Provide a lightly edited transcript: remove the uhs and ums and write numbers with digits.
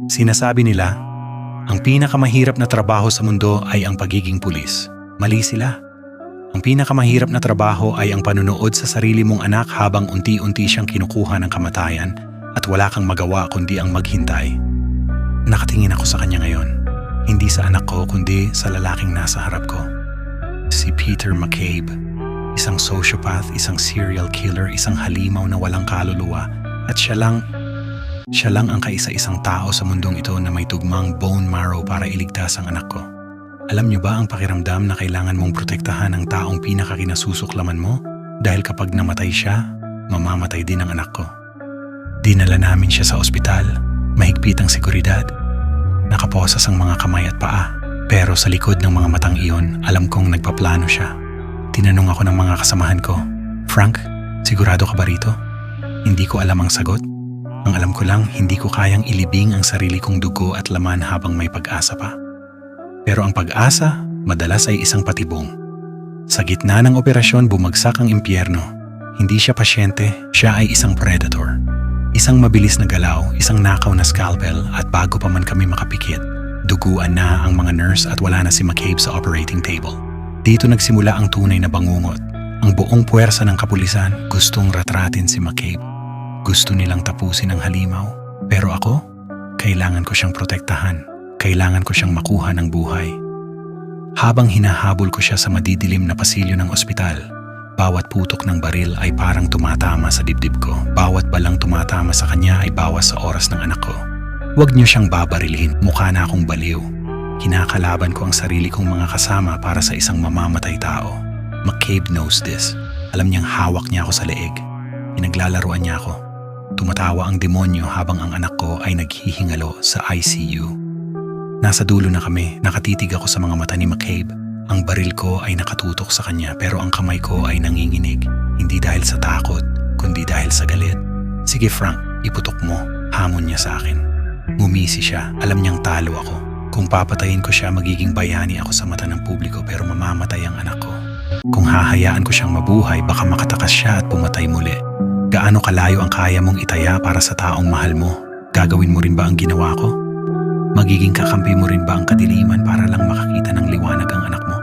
Sinasabi nila, ang pinakamahirap na trabaho sa mundo ay ang pagiging pulis. Mali sila. Ang pinakamahirap na trabaho ay ang panunood sa sarili mong anak habang unti-unti siyang kinukuha ng kamatayan at wala kang magawa kundi ang maghintay. Nakatingin ako sa kanya ngayon. Hindi sa anak ko kundi sa lalaking nasa harap ko. Si Peter McCabe. Isang sociopath, isang serial killer, isang halimaw na walang kaluluwa. At siya lang ang kaisa-isang tao sa mundong ito na may tugmang bone marrow para iligtas ang anak ko. Alam niyo ba ang pakiramdam na kailangan mong protektahan ang taong pinakakinasusuklaman mo? Dahil kapag namatay siya, mamamatay din ang anak ko. Dinala namin siya sa ospital, mahigpit ang seguridad. Nakaposas ang mga kamay at paa. Pero sa likod ng mga matang iyon, alam kong nagpaplano siya. Tinanong ako ng mga kasamahan ko, Frank, sigurado ka ba rito? Hindi ko alam ang sagot. Ang alam ko lang, hindi ko kayang ilibing ang sarili kong dugo at laman habang may pag-asa pa. Pero ang pag-asa, madalas ay isang patibong. Sa gitna ng operasyon, bumagsak ang impyerno. Hindi siya pasyente, siya ay isang predator. Isang mabilis na galaw, isang nakaw na scalpel at bago pa man kami makapikit, duguan na ang mga nurse at wala na si McCabe sa operating table. Dito nagsimula ang tunay na bangungot. Ang buong puwersa ng kapulisan gustong ratratin si McCabe. Gusto nilang tapusin ang halimaw. Pero ako, kailangan ko siyang protektahan. Kailangan ko siyang makuha ng buhay. Habang hinahabol ko siya sa madidilim na pasilyo ng ospital, bawat putok ng baril ay parang tumatama sa dibdib ko. Bawat balang tumatama sa kanya ay bawas sa oras ng anak ko. Huwag niyo siyang babarilhin, mukha na akong baliw. Kinakalaban ko ang sarili kong mga kasama para sa isang mamamatay tao. McCabe knows this. Alam niyang hawak niya ako sa leeg. Pinaglalaruan niya ako. Tumatawa ang demonyo habang ang anak ko ay naghihingalo sa ICU. Nasa dulo na kami, nakatitig ako sa mga mata ni McCabe. Ang baril ko ay nakatutok sa kanya pero ang kamay ko ay nanginginig. Hindi dahil sa takot, kundi dahil sa galit. Sige Frank, iputok mo. Hamon niya sa akin. Ngumisi siya, alam niyang talo ako. Kung papatayin ko siya, magiging bayani ako sa mata ng publiko pero mamamatay ang anak ko. Kung hahayaan ko siyang mabuhay, baka makatakas siya at pumatay muli. Gaano kalayo ang kaya mong itaya para sa taong mahal mo? Gagawin mo rin ba ang ginawa ko? Magiging kakampi mo rin ba ang kadiliman para lang makakita ng liwanag ang anak mo?